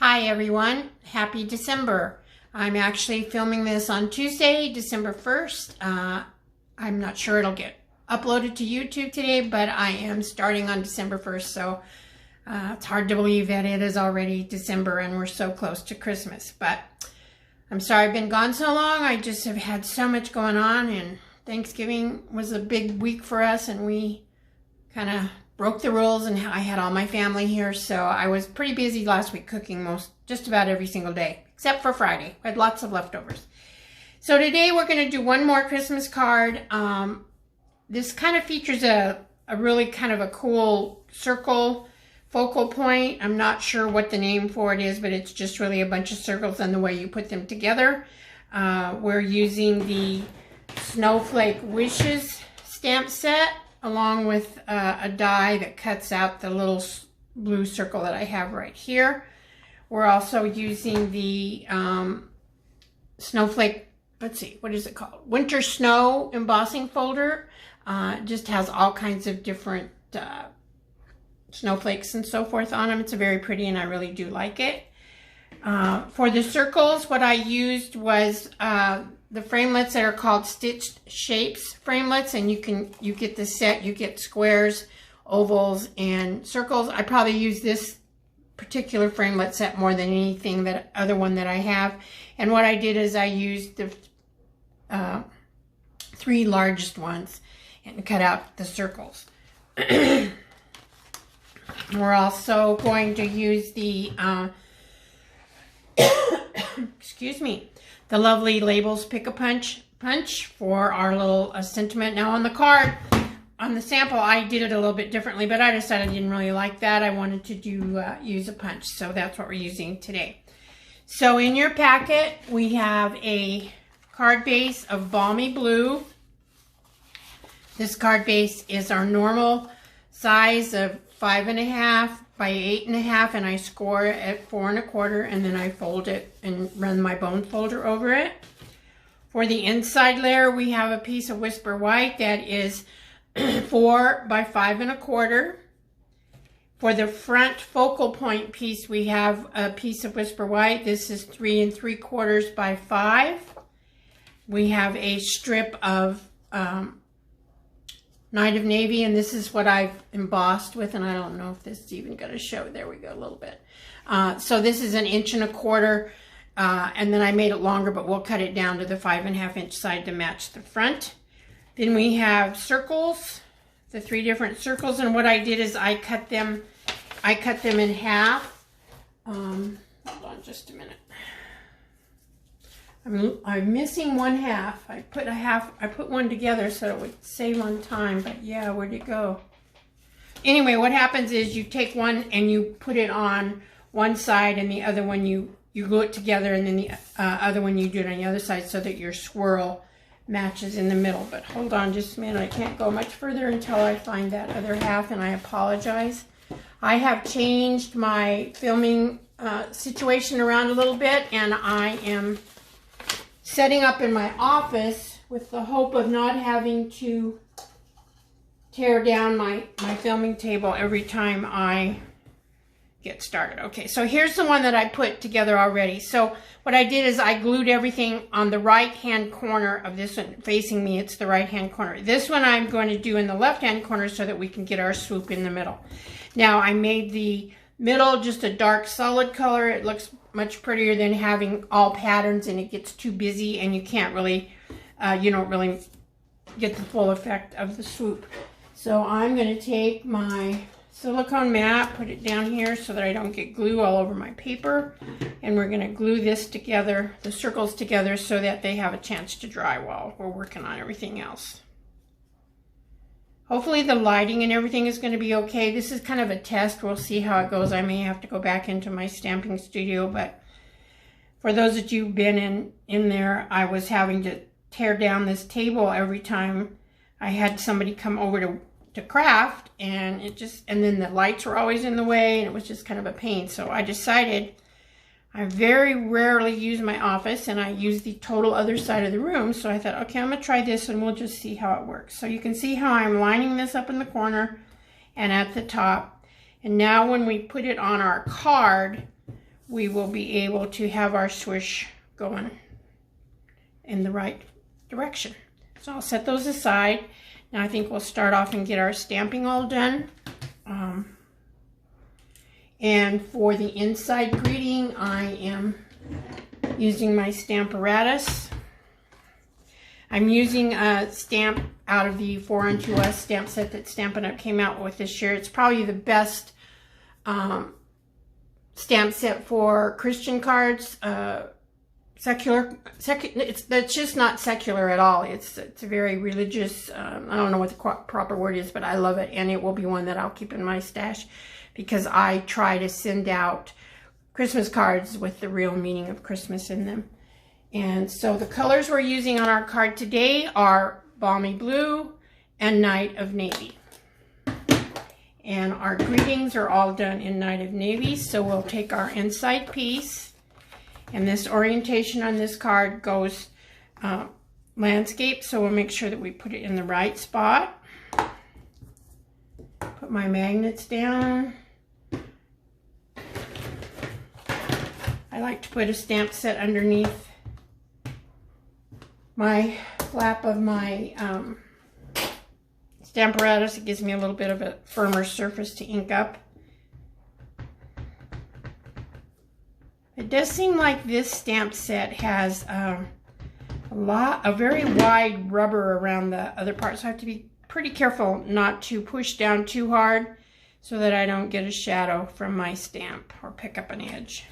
Hi everyone, happy December. I'm actually filming this on Tuesday, December 1st. I'm not sure it'll get uploaded to YouTube today, but I am starting on December 1st, so it's hard to believe that it is already December and we're so close to Christmas. But I'm sorry I've been gone so long. I just have had so much going on, and Thanksgiving was a big week for us, and we kind of broke the rules, and I had all my family here, so I was pretty busy last week cooking just about every single day, except for Friday. I had lots of leftovers. So today we're going to do one more Christmas card. This kind of features a really kind of a cool circle focal point. I'm not sure what the name for it is, but it's just really a bunch of circles and the way you put them together. We're using the Snowflake Wishes stamp set, along with a die that cuts out the little blue circle that I have right here. We're also using the Snowflake, let's see, what is it called? Winter Snow embossing folder. It just has all kinds of different snowflakes and so forth on them. It's very pretty, and I really do like it. For the circles, what I used was the framelits that are called Stitched Shapes framelits, and you get the set. You get squares, ovals, and circles. I probably use this particular framelit set more than anything that other one that I have. And what I did is I used the three largest ones and cut out the circles. We're also going to use the excuse me, the lovely Labels Pick-a-Punch for our little sentiment. Now on the card, on the sample, I did it a little bit differently, but I decided I didn't really like that. I wanted to use a punch, so that's what we're using today. So in your packet, we have a card base of Balmy Blue. This card base is our normal size of 5.5 by 8.5, and I score it at 4 1/4, and then I fold it and run my bone folder over it. For the inside layer, we have a piece of Whisper White that is 4 by 5 1/4. For the front focal point piece, we have a piece of Whisper White. This is 3 3/4 by 5. We have a strip of Night of Navy, and this is what I've embossed with, and I don't know if this is even going to show. There we go, a little bit. So this is 1 1/4 inch, and then I made it longer, but we'll cut it down to the 5.5 inch side to match the front. Then we have circles, the 3 different circles, and what I did is I cut them in half. Hold on just a minute. I'm missing one half. I put one together so it would save on time, but yeah, where'd it go? Anyway, what happens is you take one and you put it on one side, and the other one you glue it together, and then the other one you do it on the other side so that your swirl matches in the middle. But hold on just a minute. I can't go much further until I find that other half, and I apologize. I have changed my filming situation around a little bit, and I am setting up in my office with the hope of not having to tear down my filming table every time I get started. Okay, so here's the one that I put together already. So what I did is I glued everything on the right-hand corner of this one. Facing me, it's the right-hand corner. This one I'm going to do in the left-hand corner so that we can get our swoop in the middle. Now, I made the middle just a dark solid color. It looks much prettier than having all patterns, and it gets too busy and you can't really, you don't really get the full effect of the swoop. So I'm going to take my silicone mat, put it down here so that I don't get glue all over my paper, and we're going to glue this together, the circles together, so that they have a chance to dry while we're working on everything else. Hopefully the lighting and everything is going to be okay. This is kind of a test. We'll see how it goes. I may have to go back into my stamping studio, but for those of you who've been in there, I was having to tear down this table every time I had somebody come over to craft, and then the lights were always in the way, and it was just kind of a pain. So I decided I very rarely use my office, and I use the total other side of the room. So I thought, okay, I'm going to try this, and we'll just see how it works. So you can see how I'm lining this up in the corner and at the top. And now when we put it on our card, we will be able to have our swoosh going in the right direction. So I'll set those aside. Now I think we'll start off and get our stamping all done. And for the inside greeting, I am using my stamp apparatus. I'm using a stamp out of the 4-on-2S stamp set that Stampin' Up! Came out with this year. It's probably the best stamp set for Christian cards. It's just not secular at all. It's a very religious, I don't know what the proper word is, but I love it, and it will be one that I'll keep in my stash because I try to send out Christmas cards with the real meaning of Christmas in them. And so the colors we're using on our card today are Balmy Blue and Night of Navy. And our greetings are all done in Night of Navy, so we'll take our inside piece, and this orientation on this card goes landscape, so we'll make sure that we put it in the right spot. Put my magnets down. I like to put a stamp set underneath my flap of my stamp apparatus. It gives me a little bit of a firmer surface to ink up. It does seem like this stamp set has a very wide rubber around the other part, so I have to be pretty careful not to push down too hard so that I don't get a shadow from my stamp or pick up an edge.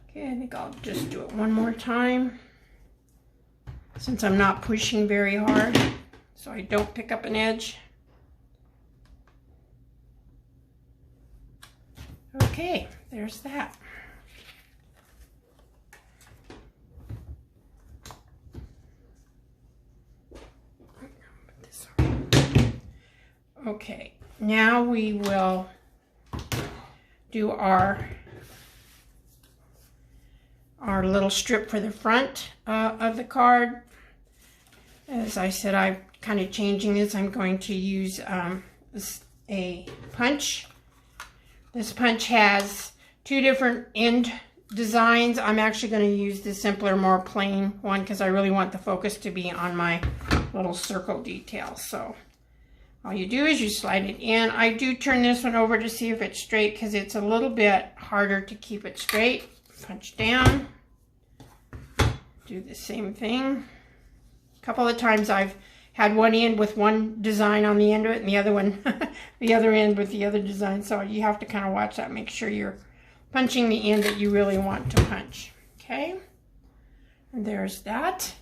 Okay, I think I'll just do it one more time since I'm not pushing very hard so I don't pick up an edge. Okay, there's that. Okay, now we will do our little strip for the front of the card. As I said, I'm kind of changing this. I'm going to use a punch. This punch has two different end designs. I'm actually going to use the simpler, more plain one because I really want the focus to be on my little circle detail. So all you do is you slide it in. I do turn this one over to see if it's straight because it's a little bit harder to keep it straight. Punch down. Do the same thing. A couple of times I've had one end with one design on the end of it and the other one, the other end with the other design. So you have to kind of watch that. Make sure you're punching the end that you really want to punch. Okay. And there's that.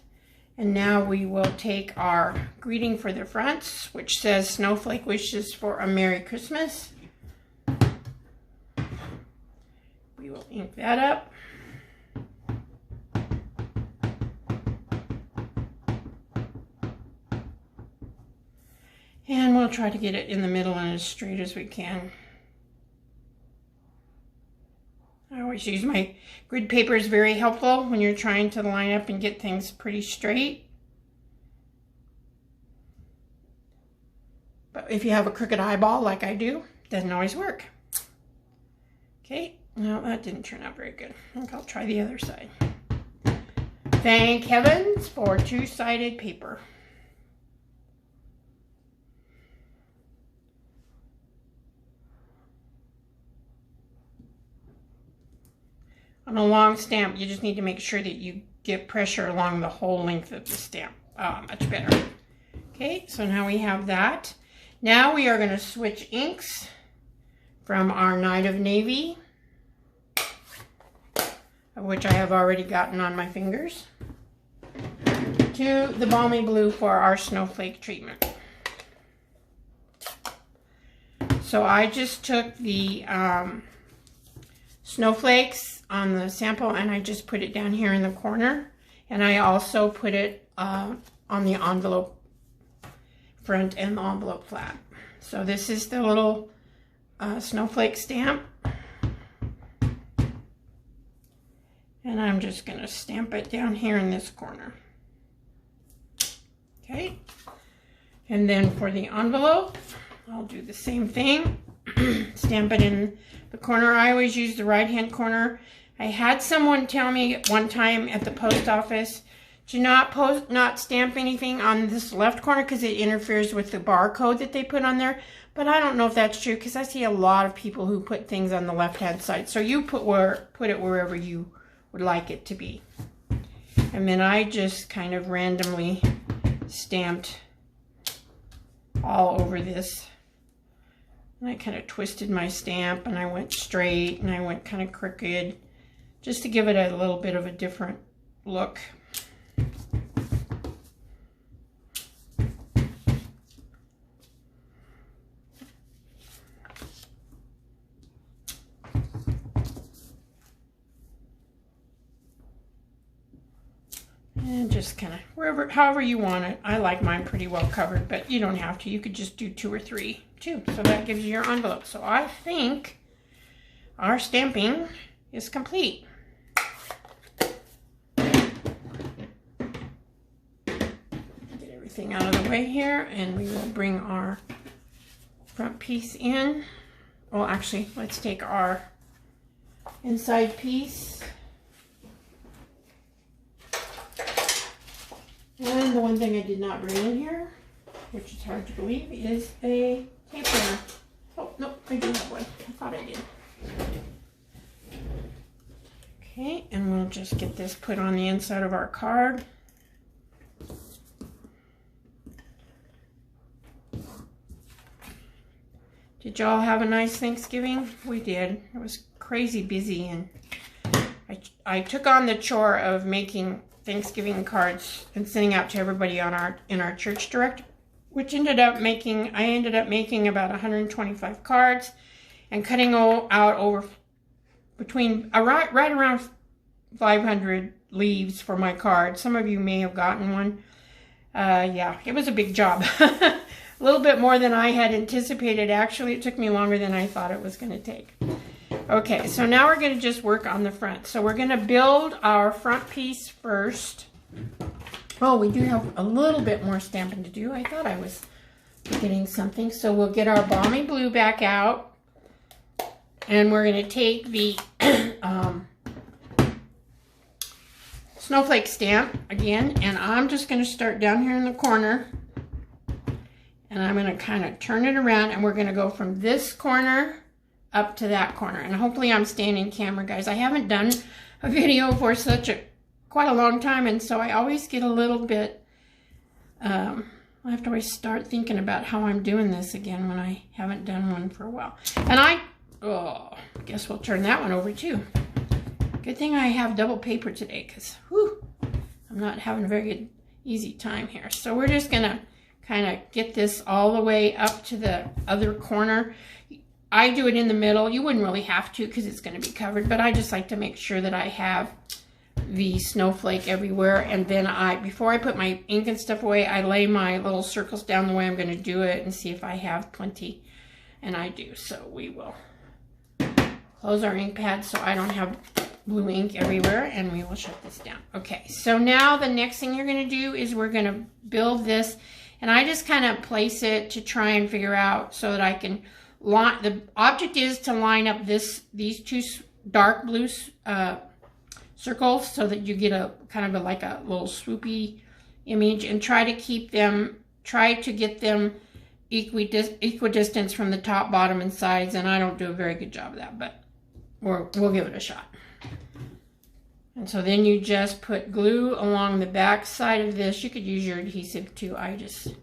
And now we will take our greeting for the fronts, which says Snowflake wishes for a Merry Christmas. We will ink that up. And we'll try to get it in the middle and as straight as we can. I always use my grid paper. Is very helpful when you're trying to line up and get things pretty straight. But if you have a crooked eyeball like I do, it doesn't always work. Okay, no, that didn't turn out very good. I think I'll try the other side. Thank heavens for two-sided paper. On a long stamp, you just need to make sure that you get pressure along the whole length of the stamp. Much better. Okay, so now we have that. Now we are going to switch inks from our Night of Navy, of which I have already gotten on my fingers, to the Balmy Blue for our Snowflake treatment. So I just took the snowflakes on the sample and I just put it down here in the corner, and I also put it on the envelope front and the envelope flap. So this is the little snowflake stamp, and I'm just going to stamp it down here in this corner. Okay, and then for the envelope I'll do the same thing. stamp it in the corner. I always use the right-hand corner. I had someone tell me one time at the post office to not stamp anything on this left corner because it interferes with the barcode that they put on there. But I don't know if that's true because I see a lot of people who put things on the left-hand side. So you put it wherever you would like it to be. And then I just kind of randomly stamped all over this. And I kind of twisted my stamp, and I went straight, and I went kind of crooked, just to give it a little bit of a different look. And just kind of wherever, however you want it. I like mine pretty well covered, but you don't have to. You could just do 2 or 3 too. So that gives you your envelope. So I think our stamping is complete. Get everything out of the way here, and we will bring our front piece in. Well, actually, let's take our inside piece. And the one thing I did not bring in here, which is hard to believe, is a tape runner. Oh, no, I do have one. I thought I did. Okay, and we'll just get this put on the inside of our card. Did y'all have a nice Thanksgiving? We did. It was crazy busy, and I took on the chore of making Thanksgiving cards and sending out to everybody on in our church direct, which I ended up making about 125 cards and cutting out over between right around 500 leaves for my card. Some of you may have gotten one. Yeah, it was a big job. A little bit more than I had anticipated. Actually, it took me longer than I thought it was going to take. Okay, so now we're going to just work on the front. So we're going to build our front piece first. Oh, we do have a little bit more stamping to do. I thought I was forgetting something. So we'll get our balmy blue back out. And we're going to take the snowflake stamp again. And I'm just going to start down here in the corner. And I'm going to kind of turn it around. And we're going to go from this corner up to that corner. And hopefully I'm staying in camera, guys. I haven't done a video for quite a long time, and so I always get a little bit I have to always start thinking about how I'm doing this again when I haven't done one for a while. And I guess we'll turn that one over too. Good thing I have double paper today, because I'm not having a very good easy time here. So we're just gonna kind of get this all the way up to the other corner. I do it in the middle. You wouldn't really have to because it's going to be covered, but I just like to make sure that I have the snowflake everywhere. And then before I put my ink and stuff away, I lay my little circles down the way I'm going to do it and see if I have plenty. And I do. So we will close our ink pad so I don't have blue ink everywhere, and we will shut this down. Okay, so now the next thing you're going to do is we're going to build this, and I just kind of place it to try and figure out so that I can the object is to line up these 2 dark blue circles so that you get a kind of like a little swoopy image, and try to get them equidistant from the top, bottom, and sides. And I don't do a very good job of that, but we'll give it a shot. And so then you just put glue along the back side of this. You could use your adhesive too. I just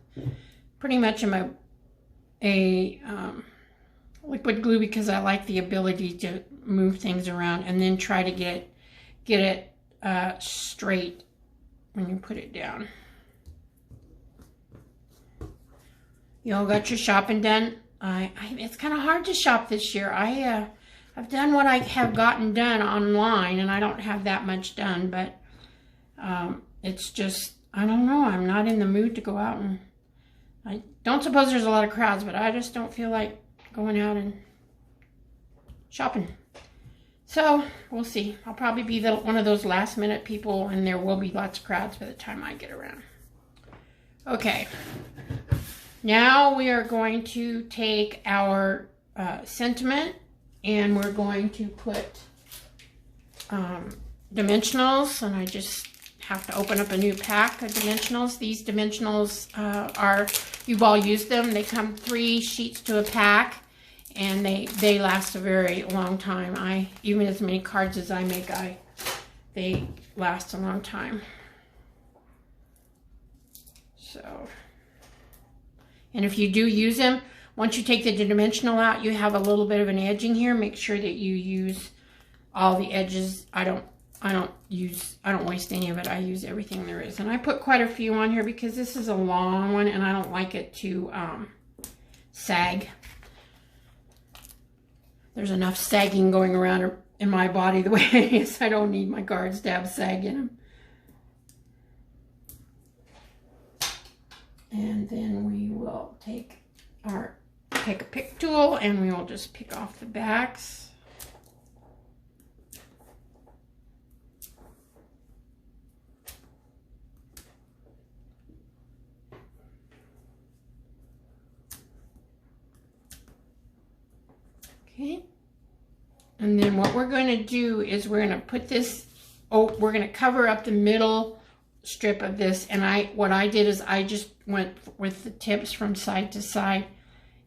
pretty much am a liquid glue because I like the ability to move things around, and then try to get it straight when you put it down. You all got your shopping done? It's kind of hard to shop this year. I've done what I have gotten done online, and I don't have that much done, but it's just, I don't know, I'm not in the mood to go out, and I don't suppose there's a lot of crowds, but I just don't feel like going out and shopping. So we'll see. I'll probably be one of those last minute people, and there will be lots of crowds by the time I get around. Okay, now we are going to take our sentiment, and we're going to put dimensionals, and I just have to open up a new pack of dimensionals. These dimensionals are, you've all used them. They come 3 sheets to a pack, and they last a very long time. Even as many cards as I make, they last a long time. So, and if you do use them, once you take the dimensional out, you have a little bit of an edging here. Make sure that you use all the edges. I don't waste any of it. I use everything there is. And I put quite a few on here because this is a long one and I don't like it to sag. There's enough sagging going around in my body the way it is. I don't need my cards to have sag in them. And then we will take a pick tool and we will just pick off the backs. Okay, and then what we're going to do is we're going to put this, we're going to cover up the middle strip of this, and what I did is I just went with the tips from side to side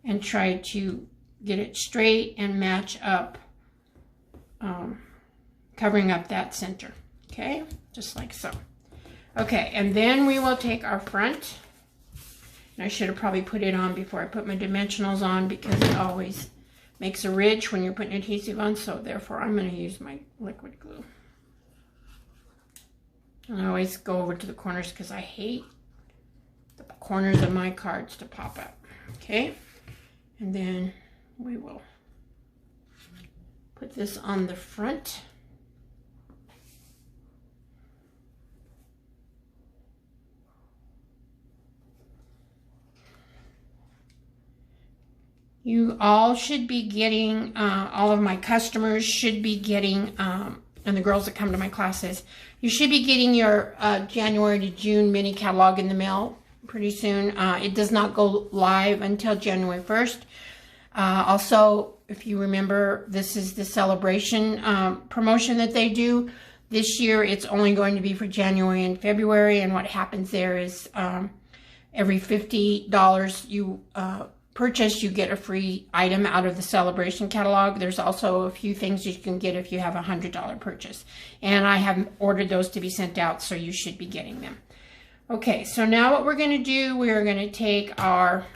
and tried to get it straight and match up, covering up that center. Okay, just like so. Okay, and then we will take our front, and I should have probably put it on before I put my dimensionals on because it always makes a ridge when you're putting adhesive on, so therefore I'm going to use my liquid glue. And I always go over to the corners because I hate the corners of my cards to pop up. Okay, and then we will put this on the front. You all should be getting, all of my customers should be getting, and the girls that come to my classes, you should be getting your January to June mini catalog in the mail pretty soon. It does not go live until January 1st. Also, if you remember, this is the celebration promotion that they do. This year, it's only going to be for January and February, and what happens there is every $50 you purchase, you get a free item out of the celebration catalog. There's also a few things you can get if you have a $100 purchase. And I have ordered those to be sent out, so you should be getting them. Okay, so now what we're going to do, we're going to take our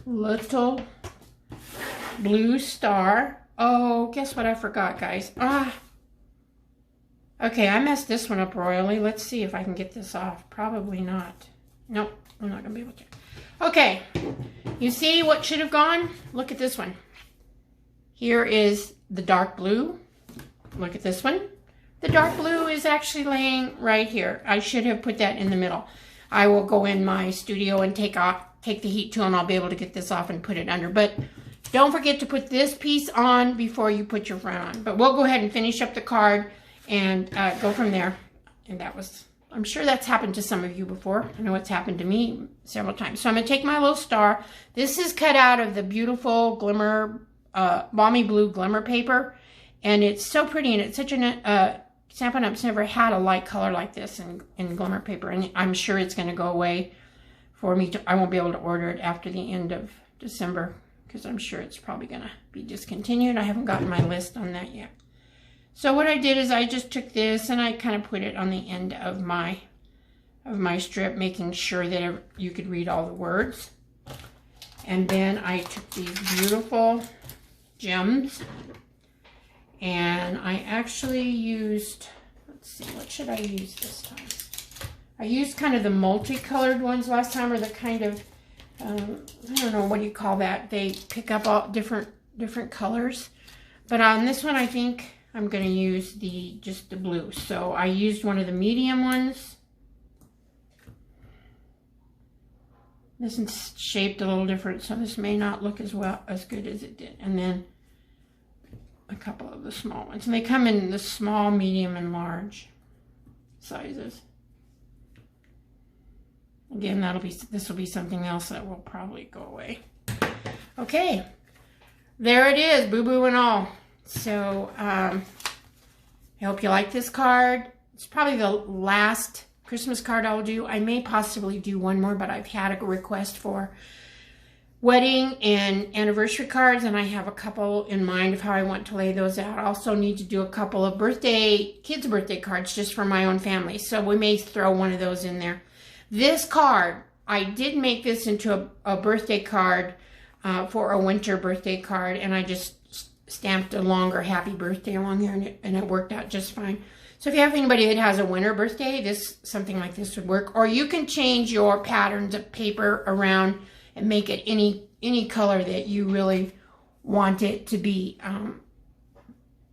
little blue star. Oh, guess what I forgot, guys? Okay, I messed this one up royally. Let's see if I can get this off. Probably not. Nope, I'm not going to be able to. Okay, you see what should have gone? Look at this one. Here is the dark blue. Look at this one. The dark blue is actually laying right here. I should have put that in the middle. I will go in my studio and take the heat tool, and I'll be able to get this off and put it under. But don't forget to put this piece on before you put your front on. But we'll go ahead and finish up the card and go from there. And that was... I'm sure that's happened to some of you before. I know it's happened to me several times. So I'm going to take my little star. This is cut out of the beautiful glimmer, balmy blue glimmer paper. And it's so pretty, and it's such a Stampin' Up's never had a light color like this in glimmer paper. And I'm sure it's going to go away for me. I won't be able to order it after the end of December because I'm sure it's probably going to be discontinued. I haven't gotten my list on that yet. So what I did is I just took this and I kind of put it on the end of my strip, making sure that you could read all the words. And then I took these beautiful gems and I actually used, let's see, what should I use this time? I used kind of the multicolored ones last time, or the kind of, I don't know, what do you call that? They pick up all different colors. But on this one, I think I'm going to use just the blue. So I used one of the medium ones. This is shaped a little different, so this may not look as good as it did. And then a couple of the small ones. And they come in the small, medium, and large sizes. Again, this will be something else that will probably go away. Okay, there it is, boo-boo and all. So, I hope you like this card. It's probably the last Christmas card I'll do. I may possibly do one more, but I've had a request for wedding and anniversary cards, and I have a couple in mind of how I want to lay those out. I also need to do a couple of kids' birthday cards just for my own family, so we may throw one of those in there. This card, I did make this into a birthday card for a winter birthday card, and I just stamped a longer happy birthday along here, and it worked out just fine. So if you have anybody that has a winter birthday, something like this would work. Or you can change your patterns of paper around and make it any color that you really want it to be,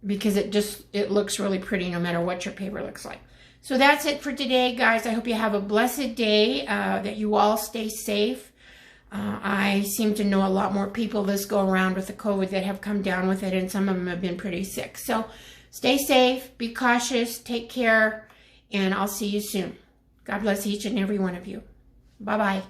because it looks really pretty no matter what your paper looks like. So that's it for today, guys. I hope you have a blessed day, that you all stay safe. I seem to know a lot more people this go around with the COVID that have come down with it, and some of them have been pretty sick. So stay safe, be cautious, take care, and I'll see you soon. God bless each and every one of you. Bye-bye.